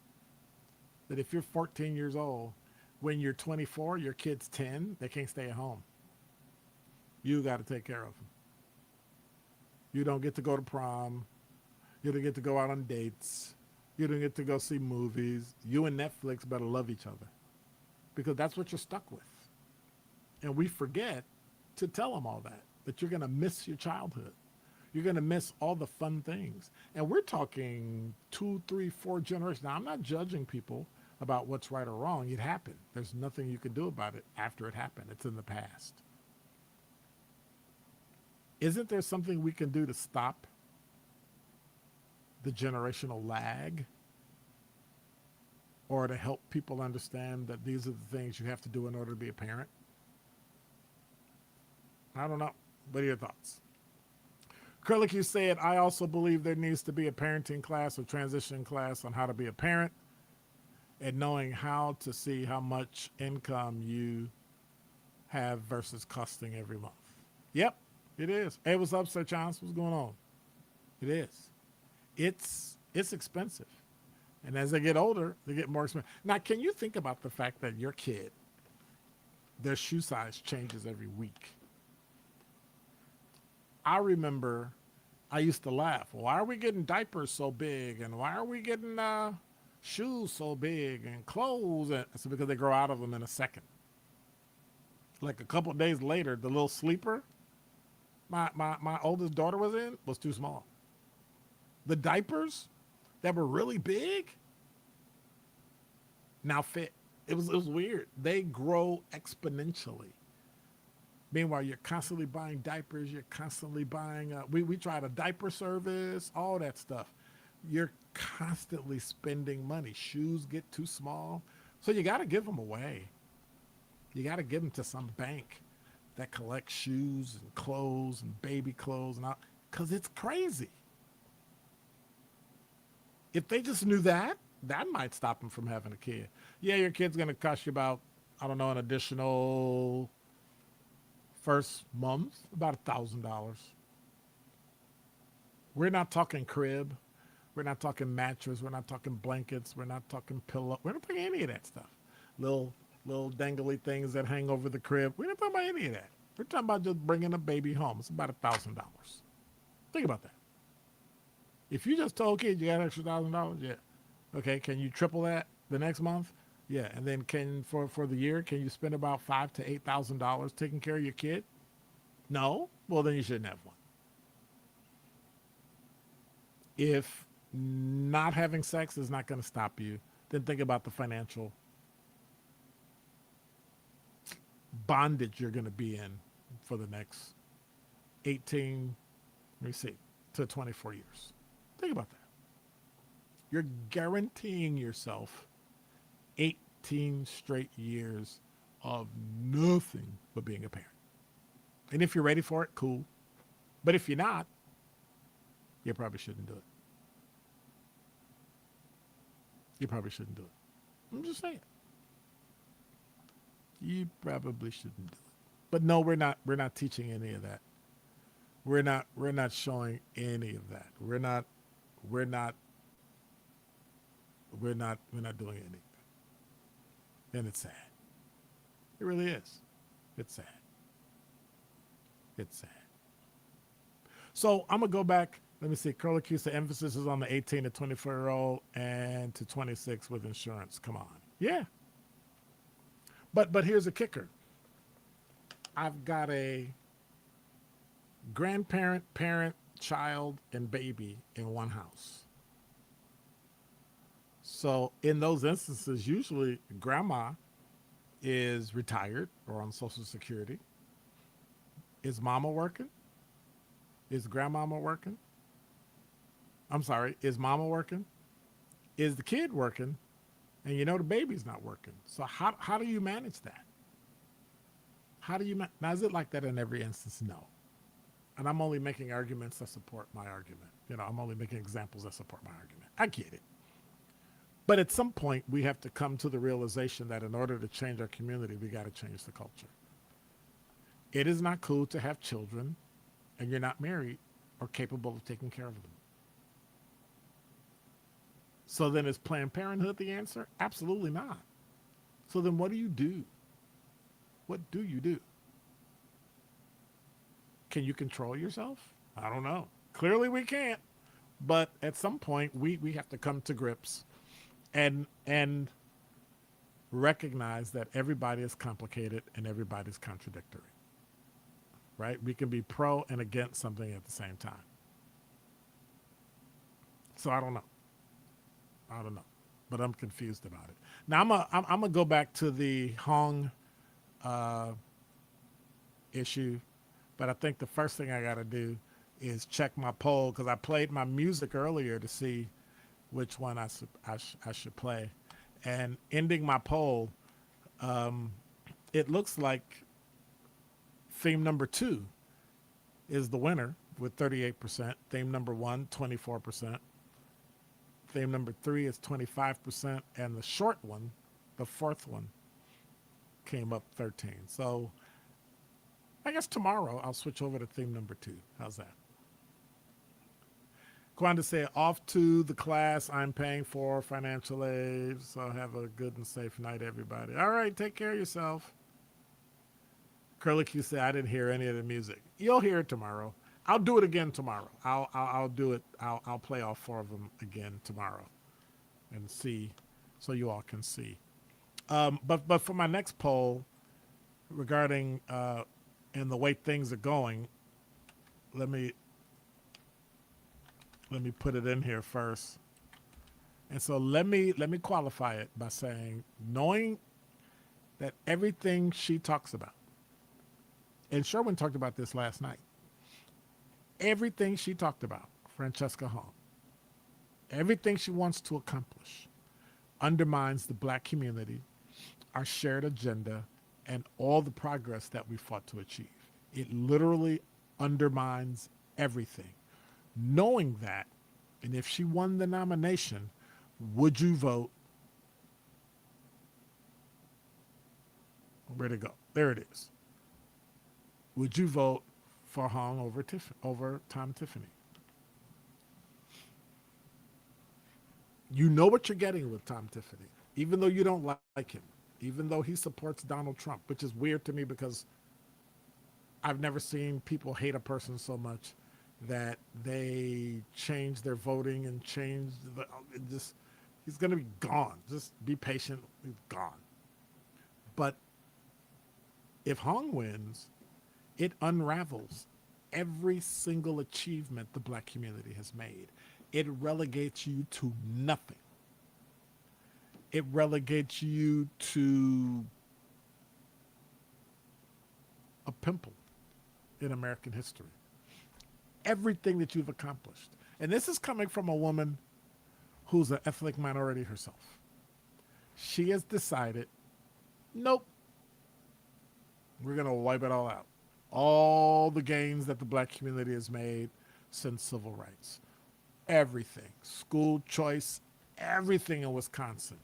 That if you're 14 years old, when you're 24, your kid's 10, they can't stay at home. You got to take care of them. You don't get to go to prom. You don't get to go out on dates. You don't get to go see movies. You and Netflix better love each other because that's what you're stuck with. And we forget to tell them all that you're going to miss your childhood. You're going to miss all the fun things. And we're talking 2, 3, 4 generations. Now, I'm not judging people about what's right or wrong. It happened. There's nothing you can do about it after it happened. It's in the past. Isn't there something we can do to stop the generational lag, or to help people understand that these are the things you have to do in order to be a parent? I don't know. What are your thoughts? Curlicue said, I also believe there needs to be a parenting class or transition class on how to be a parent and knowing how to see how much income you have versus costing every month. Yep, it is. Hey, what's up, Sir Chance? What's going on? It is. It's expensive. And as they get older, they get more expensive. Now, can you think about the fact that your kid, their shoe size changes every week? I remember I used to laugh. Why are we getting diapers so big? And why are we getting shoes so big and clothes? And it's because they grow out of them in a second. Like a couple of days later, the little sleeper my oldest daughter was too small. The diapers that were really big now fit. It was weird. They grow exponentially. Meanwhile, you're constantly buying diapers. You're constantly buying, we tried a diaper service, all that stuff. You're constantly spending money. Shoes get too small. So you got to give them away. You got to give them to some bank that collects shoes and clothes and baby clothes and all, because it's crazy. If they just knew that might stop them from having a kid. Yeah, your kid's going to cost you about, I don't know, an additional first month, about $1,000. We're not talking crib. We're not talking mattress. We're not talking blankets. We're not talking pillow. We're not talking any of that stuff. Little dangly things that hang over the crib. We're not talking about any of that. We're talking about just bringing a baby home. It's about $1,000. Think about that. If you just told kids you got an extra $1,000, yeah. Okay, can you triple that the next month? Yeah, and then for the year, can you spend about $5,000 to $8,000 taking care of your kid? No? Well, then you shouldn't have one. If not having sex is not going to stop you, then think about the financial bondage you're going to be in for the next 18, to 24 years. Think about that. You're guaranteeing yourself 18 straight years of nothing but being a parent. And if you're ready for it, cool. But if you're not, you probably shouldn't do it. You probably shouldn't do it. I'm just saying. You probably shouldn't do it. But no, we're not teaching any of that. We're not showing any of that. We're not we're not doing anything. And it's sad. It really is. It's sad. It's sad. So I'm gonna go back. Let me see. Curly Q said emphasis is on the 18 to 24-year-old and to 26 with insurance. Come on. Yeah. But here's a kicker. I've got a grandparent, parent, child, and baby in one house. So in those instances, usually grandma is retired or on Social Security. Is mama working? Is grandmama working? I'm sorry, is mama working? Is the kid working? And you know the baby's not working. So how do you manage that? How do you now, is it like that in every instance? No. And I'm only making arguments that support my argument. You know, I'm only making examples that support my argument. I get it. But at some point, we have to come to the realization that in order to change our community, we got to change the culture. It is not cool to have children and you're not married or capable of taking care of them. So then is Planned Parenthood the answer? Absolutely not. So then what do you do? What do you do? Can you control yourself? I don't know. Clearly we can't. But at some point, we have to come to grips and recognize that everybody is complicated and everybody's contradictory. Right? We can be pro and against something at the same time. So I don't know. But I'm confused about it. Now I'm gonna go back to the Hong issue, but I think the first thing I got to do is check my poll because I played my music earlier to see which one I should play. And ending my poll, it looks like theme number 2 is the winner with 38%. Theme number 1, 24%. Theme number 3 is 25%. And the short one, the fourth one, came up 13. So I guess tomorrow I'll switch over to theme number 2. How's that? Kwanda said, off to the class I'm paying for, financial aid. So have a good and safe night, everybody. All right, take care of yourself. Curly Q said, I didn't hear any of the music. You'll hear it tomorrow. I'll do it again tomorrow. I'll do it. I'll play all 4 of them again tomorrow and see, so you all can see. But for my next poll regarding and the way things are going, let me put it in here first. And so let me qualify it by saying, knowing that everything she talks about, and Sherwin talked about this last night, everything she talked about, Francesca Hong, everything she wants to accomplish undermines the black community, our shared agenda, and all the progress that we fought to achieve. It literally undermines everything. Knowing that, and if she won the nomination, would you vote? Where'd it go? There it is. Would you vote for Hong over Tom Tiffany? You know what you're getting with Tom Tiffany, even though you don't like him, even though he supports Donald Trump, which is weird to me because I've never seen people hate a person so much that they change their voting and change he's going to be gone. Just be patient. He's gone. But if Hong wins, it unravels every single achievement the black community has made. It relegates you to nothing. It relegates you to a pimple in American history. Everything that you've accomplished. And this is coming from a woman who's an ethnic minority herself. She has decided, nope, we're going to wipe it all out. All the gains that the black community has made since civil rights. Everything. School choice, everything in Wisconsin,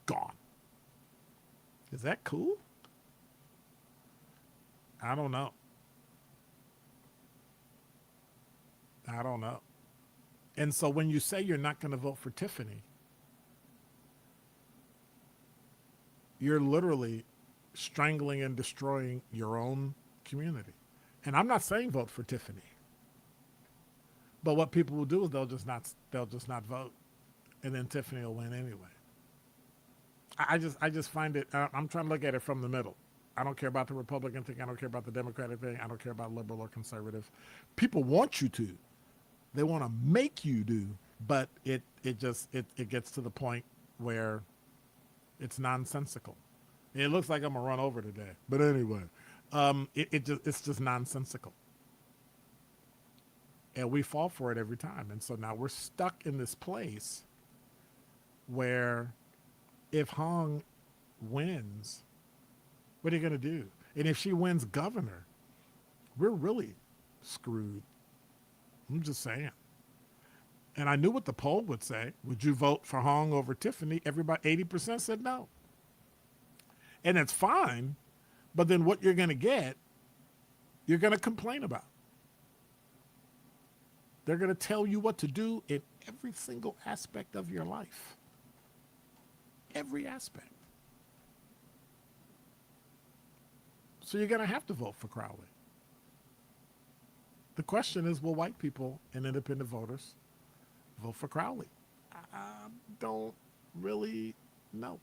gone. Is that cool? I don't know. And so when you say you're not going to vote for Tiffany, you're literally strangling and destroying your own community. And I'm not saying vote for Tiffany. But what people will do is they'll just not vote, and then Tiffany will win anyway. I just find it. I'm trying to look at it from the middle. I don't care about the Republican thing. I don't care about the Democratic thing. I don't care about liberal or conservative. People want you to. They want to make you do, but it gets to the point where it's nonsensical. It looks like I'm gonna run over today, but anyway, it's just nonsensical. And we fall for it every time. And so now we're stuck in this place where if Hong wins, what are you going to do? And if she wins governor, we're really screwed. I'm just saying. And I knew what the poll would say. Would you vote for Hong over Tiffany? Everybody, 80% said no. And it's fine, but then what you're going to get, you're going to complain about. They're going to tell you what to do in every single aspect of your life. Every aspect. So you're going to have to vote for Crowley. The question is, will white people and independent voters vote for Crowley? I don't really know.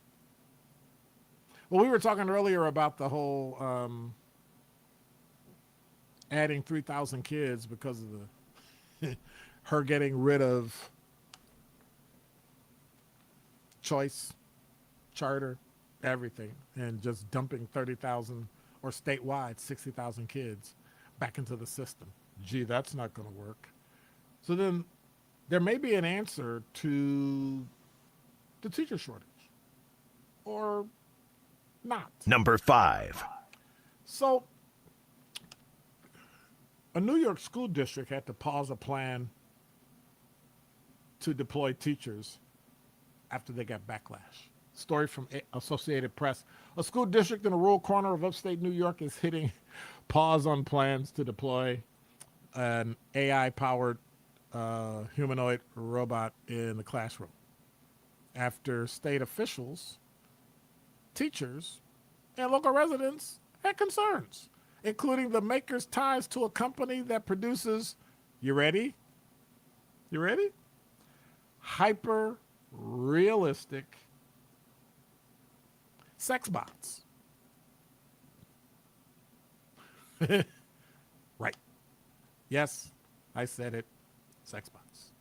Well, we were talking earlier about the whole adding 3,000 kids because of her getting rid of choice, charter, everything, and just dumping 30,000 or statewide 60,000 kids back into the system. Gee, that's not going to work. So then there may be an answer to the teacher shortage or not. Number 5. So a New York school district had to pause a plan to deploy teachers after they got backlash. Story from Associated Press. A school district in a rural corner of upstate New York is hitting pause on plans to deploy an AI-powered humanoid robot in the classroom after state officials, teachers, and local residents had concerns, including the maker's ties to a company that produces, you ready? You ready? Hyper-realistic sex bots. Right. Yes, I said it. Sex bots.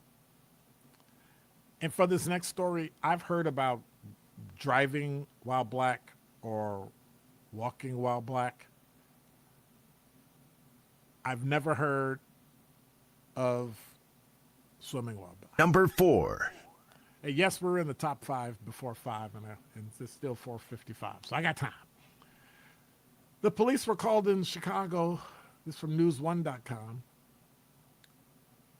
And for this next story, I've heard about driving while black or walking while black. I've never heard of swimming while black. Number 4. And yes, we're in the top 5 before 5, and it's still 4:55, so I got time. The police were called in Chicago. This is from news1.com.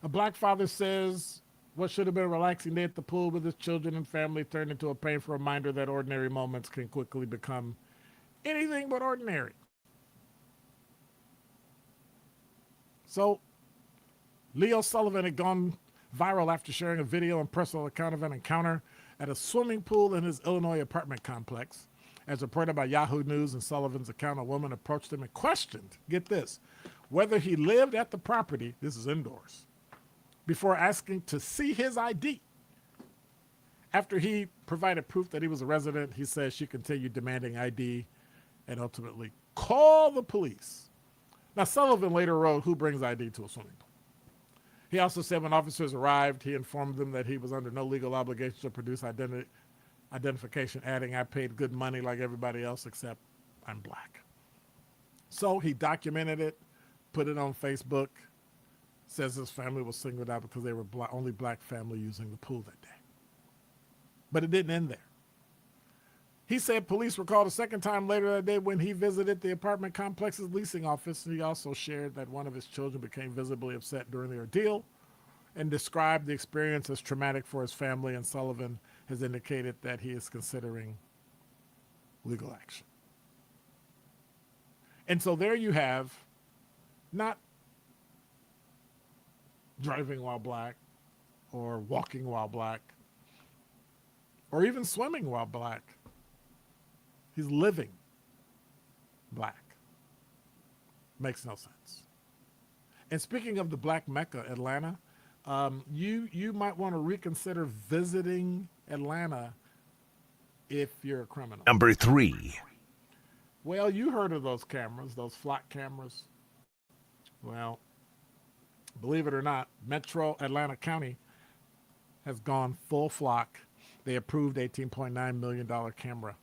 A black father says what should have been a relaxing day at the pool with his children and family turned into a painful reminder that ordinary moments can quickly become anything but ordinary. So, Leo Sullivan had gone viral after sharing a video and personal account of an encounter at a swimming pool in his Illinois apartment complex. As reported by Yahoo News and Sullivan's account, a woman approached him and questioned, get this, whether he lived at the property, this is indoors, before asking to see his ID. After he provided proof that he was a resident, he says she continued demanding ID and ultimately called the police. Now, Sullivan later wrote, who brings ID to a swimming pool? He also said when officers arrived, he informed them that he was under no legal obligation to produce identification, adding, I paid good money like everybody else except I'm black. So he documented it, put it on Facebook, says his family was singled out because they were only black family using the pool that day. But it didn't end there. He said police were called a second time later that day when he visited the apartment complex's leasing office. He also shared that one of his children became visibly upset during the ordeal and described the experience as traumatic for his family, and Sullivan has indicated that he is considering legal action. And so there you have not driving while black or walking while black, or even swimming while black. He's living black. Makes no sense. And speaking of the Black Mecca, Atlanta, you might want to reconsider visiting Atlanta if you're a criminal. Number 3. Well, you heard of those cameras, those flock cameras. Well, believe it or not, Metro Atlanta County has gone full flock. They approved $18.9 million camera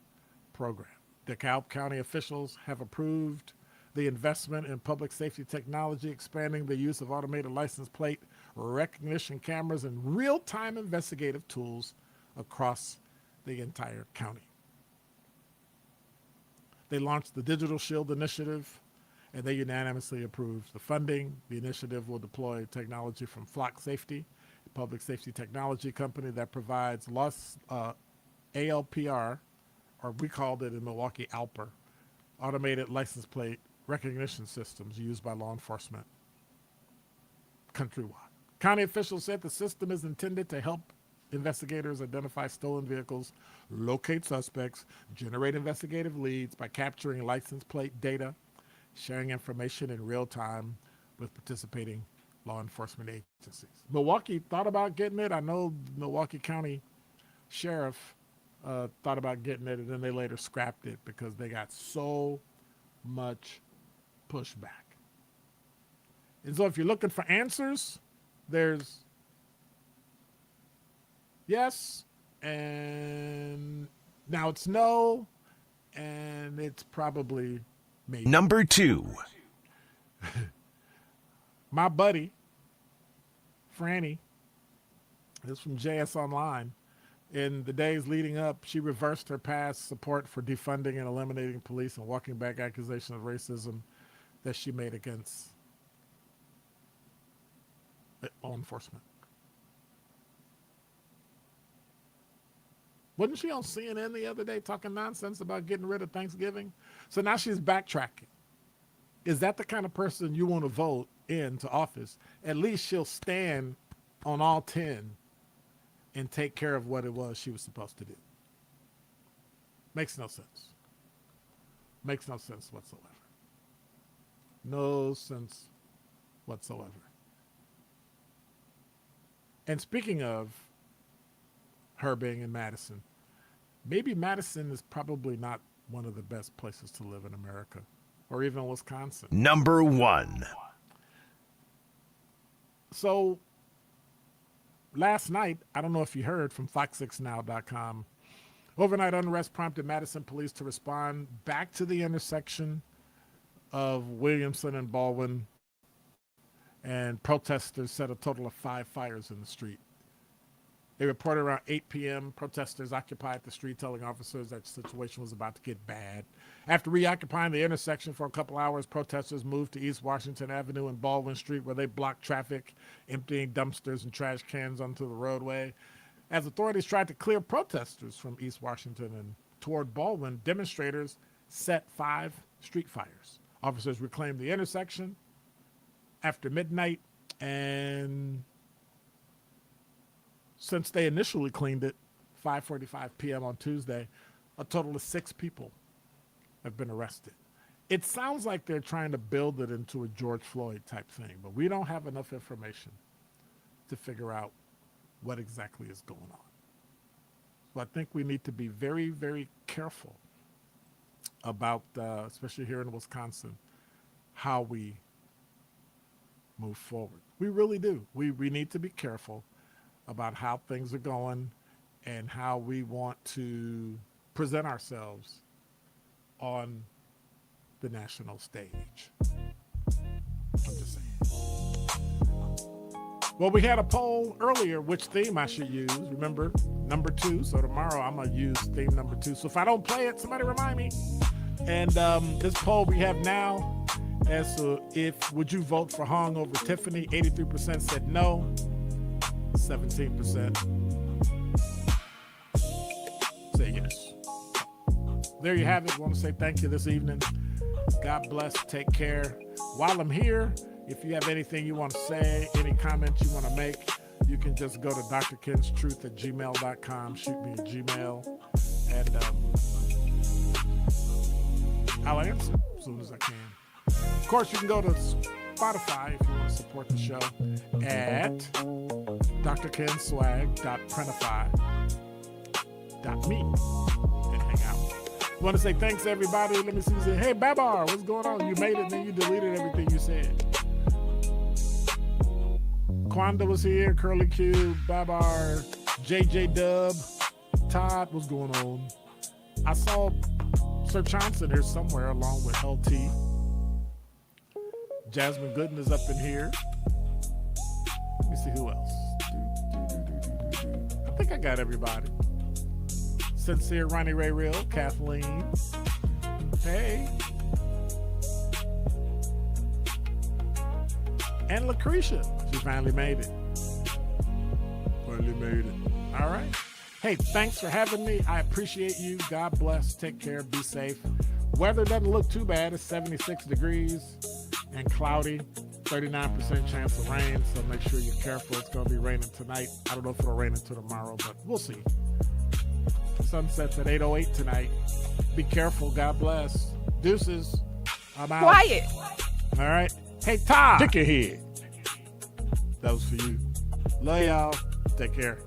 program. DeKalb County officials have approved the investment in public safety technology, expanding the use of automated license plate recognition cameras and real-time investigative tools across the entire county. They launched the Digital Shield Initiative, and they unanimously approved the funding. The initiative will deploy technology from Flock Safety, a public safety technology company that provides ALPR, or we called it in Milwaukee ALPR, automated license plate recognition systems used by law enforcement countrywide. County officials said the system is intended to help investigators identify stolen vehicles, locate suspects, generate investigative leads by capturing license plate data, sharing information in real time with participating law enforcement agencies. Milwaukee thought about getting it. I know Milwaukee County Sheriff thought about getting it, and then they later scrapped it because they got so much pushback. And so if you're looking for answers, there's yes, and now it's no, and it's probably maybe. Number 2. My buddy, Franny, this is from JS Online. In the days leading up, she reversed her past support for defunding and eliminating police and walking back accusations of racism that she made against law enforcement. Wasn't she on CNN the other day talking nonsense about getting rid of Thanksgiving? So now she's backtracking. Is that the kind of person you want to vote into office? At least she'll stand on all 10 and take care of what it was she was supposed to do. Makes no sense. Makes no sense whatsoever. No sense whatsoever. And speaking of her being in Madison, maybe Madison is probably not one of the best places to live in America, or even Wisconsin. Number 1. So last night, I don't know if you heard from Fox6Now.com, overnight unrest prompted Madison police to respond back to the intersection of Williamson and Baldwin, and protesters set a total of 5 fires in the street. They reported around 8 p.m. protesters occupied the street, telling officers that the situation was about to get bad. After reoccupying the intersection for a couple hours, protesters moved to East Washington Avenue and Baldwin Street, where they blocked traffic, emptying dumpsters and trash cans onto the roadway. As authorities tried to clear protesters from East Washington and toward Baldwin, demonstrators set 5 street fires. Officers reclaimed the intersection after midnight, and since they initially cleaned it, 5:45 p.m. on Tuesday, a total of 6 people have been arrested. It sounds like they're trying to build it into a George Floyd type thing, but we don't have enough information to figure out what exactly is going on. So I think we need to be very, very careful about, especially here in Wisconsin, how we move forward. We really do. We need to be careful about how things are going and how we want to present ourselves on the national stage. I'm just saying. Well, we had a poll earlier, which theme I should use. Remember, number 2. So tomorrow I'm going to use theme number 2. So if I don't play it, somebody remind me. And this poll we have now as to would you vote for Hong over Tiffany? 83% said no. 17% say yes. There you have it. I want to say thank you this evening. God bless. Take care. While I'm here, if you have anything you want to say, any comments you want to make, you can just go to drkenstruth@gmail.com. Shoot me a Gmail, and I'll answer as soon as I can. Of course, you can go to Spotify if you want to support the show at drkenswag.printify.me and hang out. I want to say thanks, everybody. Let me see you say, hey, Babar, what's going on? You made it, and then you deleted everything you said. Quanda was here, Curly Q, Babar, JJ Dub, Todd, what's going on? I saw Sir Johnson here somewhere along with LT. Jasmine Gooden is up in here. Let me see who else. I think I got everybody. Sincere, Ronnie Ray Real, Kathleen. Hey. And Lucretia. She finally made it. All right. Hey, thanks for having me. I appreciate you. God bless. Take care. Be safe. Weather doesn't look too bad. It's 76 degrees and cloudy. 39% chance of rain, so make sure you're careful. It's going to be raining tonight. I don't know if it'll rain until tomorrow, but we'll see. Sunset's at 8:08 tonight. Be careful. God bless. Deuces. I'm out. Quiet. All right. Hey, Todd. Stick your head. That was for you. Love y'all. Take care.